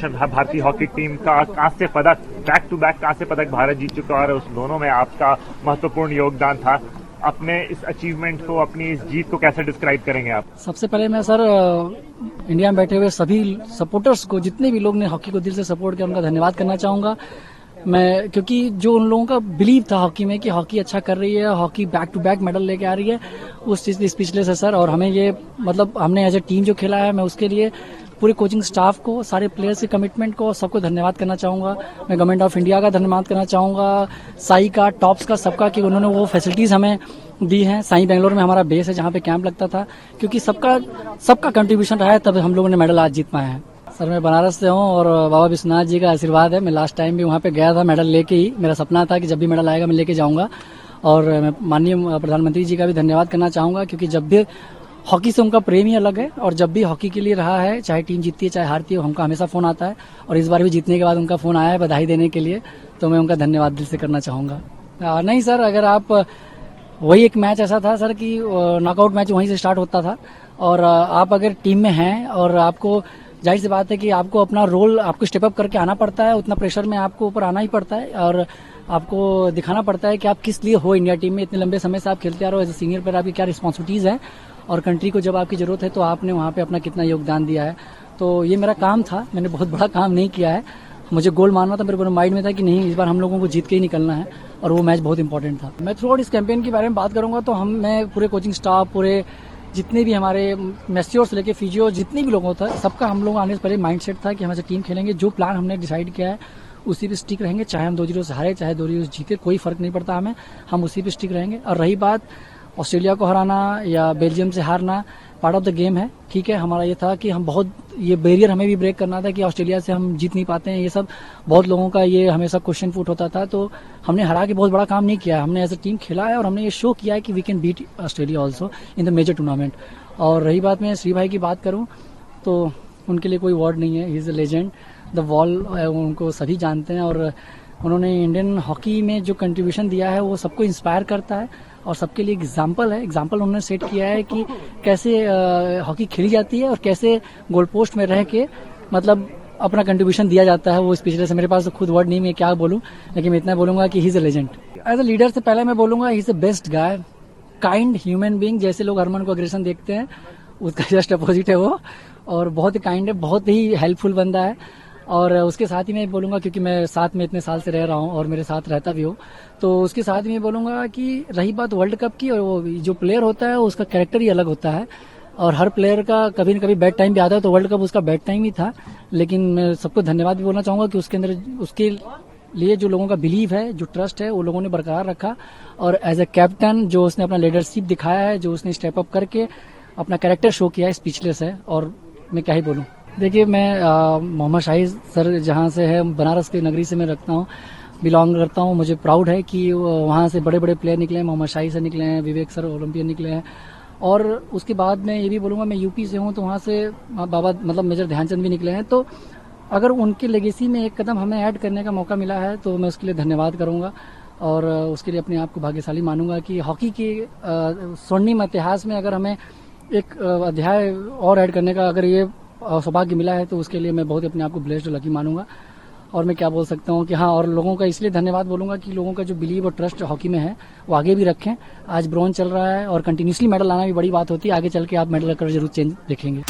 भारतीय hockey team का कांस्य पदक, बैक टू बैक कांस्य पदक भारत जीत चुका है और उस दोनों में आपका महत्वपूर्ण योगदान था। अपने इस अचीवमेंट को, अपनी इस जीत को कैसे डिस्क्राइब करेंगे आप? सबसे पहले मैं सर इंडिया में बैठे हुए सभी सपोर्टर्स को, जितने भी लोग ने हॉकी को दिल से सपोर्ट किया, उनका धन्यवाद करना चाहूंगा मैं, क्योंकि जो उन लोगों का बिलीव था हॉकी में कि हॉकी अच्छा कर रही है, hockey back to back medal लेके आ रही है, उस चीज स्पीचलेस है सर। और हमें ये मतलब हमने एज ए टीम जो खेला है, मैं उसके लिए पूरे कोचिंग स्टाफ को, सारे प्लेयर्स के कमिटमेंट को, सबको धन्यवाद करना चाहूंगा। मैं गवर्नमेंट ऑफ इंडिया का धन्यवाद करना चाहूंगा, साई का, टॉप्स का, सबका, कि उन्होंने वो फैसिलिटीज हमें दी हैं। साई बेंगलोर में हमारा बेस है जहाँ पे कैंप लगता था, क्योंकि सबका कंट्रीब्यूशन रहा है, तब हम लोगों ने मेडल आज जीत पाए हैं। सर मैं बनारस से हूँ और बाबा विश्वनाथ जी का आशीर्वाद है। मैं लास्ट टाइम भी वहाँ पे गया था मेडल लेके ही, मेरा सपना था कि जब भी मेडल आएगा मैं लेके जाऊंगा। और मैं माननीय प्रधानमंत्री जी का भी धन्यवाद करना चाहूंगा, क्योंकि जब भी हॉकी से उनका प्रेम ही अलग है, और जब भी हॉकी के लिए रहा है, चाहे टीम जीतती है चाहे हारती है, उनका हमेशा फोन आता है, और इस बार भी जीतने के बाद उनका फोन आया है बधाई देने के लिए, तो मैं उनका धन्यवाद दिल से करना चाहूंगा। नहीं सर, अगर आप, वही एक मैच ऐसा था सर कि नॉकआउट मैच वहीं से स्टार्ट होता था, और आप अगर टीम में हैं और आपको, जाहिर सी बात है कि आपको अपना रोल आपको स्टेप अप करके आना पड़ता है, उतना प्रेशर में आपको ऊपर आना ही पड़ता है, और आपको दिखाना पड़ता है कि आप किस लिए हो इंडिया टीम में। इतने लंबे समय से आप खेलते आ रहे हो, एज ए सीनियर प्लेयर आपकी क्या रिस्पॉन्सिबिलिटीज है, और कंट्री को जब आपकी जरूरत है तो आपने वहाँ पे अपना कितना योगदान दिया है। तो ये मेरा काम था, मैंने बहुत बड़ा काम नहीं किया है, मुझे गोल मारना था, मेरे पूरे माइंड में था कि नहीं, इस बार हम लोगों को जीत के ही निकलना है, और वो मैच बहुत इंपॉर्टेंट था। मैं थ्रू आउट इस कैंपेन के बारे में बात करूंगा तो मैं पूरे कोचिंग स्टाफ, पूरे जितने भी हमारे मैस्योर से लेके फिजियो, जितने भी लोगों था, सबका हम लोग आने से पहले माइंडसेट था कि हम ऐसे टीम खेलेंगे, जो प्लान हमने डिसाइड किया है उसी पे स्टिक रहेंगे, चाहे हम 2-0 से हारे, चाहे 2-0 से जीते, कोई फर्क नहीं पड़ता हमें, हम उसी पे स्टिक रहेंगे। और रही बात ऑस्ट्रेलिया को हराना या बेल्जियम से हारना, पार्ट ऑफ द गेम है, ठीक है। हमारा ये था कि हम बहुत, ये बैरियर हमें भी ब्रेक करना था कि ऑस्ट्रेलिया से हम जीत नहीं पाते हैं, ये सब बहुत लोगों का ये हमेशा क्वेश्चन पुट होता था। तो हमने हरा के बहुत बड़ा काम नहीं किया, हमने एज ए टीम खेला है, और हमने ये शो किया है कि we can beat Australia also in the major tournament. और रही बात, मैं श्री भाई की बात करूं तो उनके लिए कोई वर्ड नहीं है, ही is a legend, the wall, उनको सभी जानते हैं, और उन्होंने इंडियन हॉकी में जो कंट्रीब्यूशन दिया है वो सबको इंस्पायर करता है, और सबके लिए एग्जाम्पल है। एग्जाम्पल उन्होंने सेट किया है कि कैसे हॉकी खेली जाती है, और कैसे गोल पोस्ट में रह के मतलब अपना कंट्रीब्यूशन दिया जाता है। वो स्पेशली से, मेरे पास तो खुद वर्ड नहीं, मैं क्या बोलूं, लेकिन मैं इतना बोलूंगा कि he is a legend. As a leader से पहले मैं बोलूंगा he is a best guy, kind human being. जैसे लोग हरमन को अग्रेशन देखते हैं, उसका जस्ट अपोजिट है वो, और बहुत ही काइंड है, बहुत ही हेल्पफुल बंदा है। और उसके साथ ही मैं बोलूंगा, क्योंकि मैं साथ में इतने साल से रह रहा हूं और मेरे साथ रहता भी हो, तो उसके साथ ही मैं बोलूंगा कि रही बात वर्ल्ड कप की, और वो जो प्लेयर होता है उसका कैरेक्टर ही अलग होता है, और हर प्लेयर का कभी न कभी बैड टाइम भी आता है, तो वर्ल्ड कप उसका बैड टाइम ही था। लेकिन मैं सबको धन्यवाद भी बोलना चाहूंगा कि उसके अंदर, उसके लिए जो लोगों का बिलीव है, जो ट्रस्ट है, वो लोगों ने बरकरार रखा, और एज ए कैप्टन जो उसने अपना लीडरशिप दिखाया है, जो उसने स्टेप अप करके अपना कैरेक्टर शो किया है, स्पीचलेस है। और मैं क्या ही बोलूं। देखिए, मैं मोहम्मद शाही सर जहां से है, बनारस की नगरी से मैं रखता हूं, बिलोंग करता हूं, मुझे प्राउड है कि वहां से बड़े बड़े प्लेयर निकले हैं, मोहम्मद शाही से निकले हैं, विवेक सर ओलंपियन निकले हैं। और उसके बाद मैं ये भी बोलूंगा, मैं यूपी से हूं, तो वहां से बाबा मतलब मेजर ध्यानचंद भी निकले हैं। तो अगर उनके लेगेसी में एक कदम हमें ऐड करने का मौका मिला है तो मैं उसके लिए धन्यवाद करूंगा, और उसके लिए अपने आप को भाग्यशाली मानूंगा कि हॉकी के स्वर्णिम इतिहास में अगर हमें एक अध्याय और ऐड करने का अगर ये सौभाग्य मिला है, तो उसके लिए मैं बहुत अपने आप को ब्लेस्ड और लकी मानूंगा। और मैं क्या बोल सकता हूँ कि हाँ, और लोगों का इसलिए धन्यवाद बोलूंगा कि लोगों का जो बिलीव और ट्रस्ट हॉकी में है वो आगे भी रखें। आज ब्रॉन्ज चल रहा है, और कंटिन्यूसली मेडल लाना भी बड़ी बात होती है, आगे चल के आप मेडल का जरूर चेंज देखेंगे।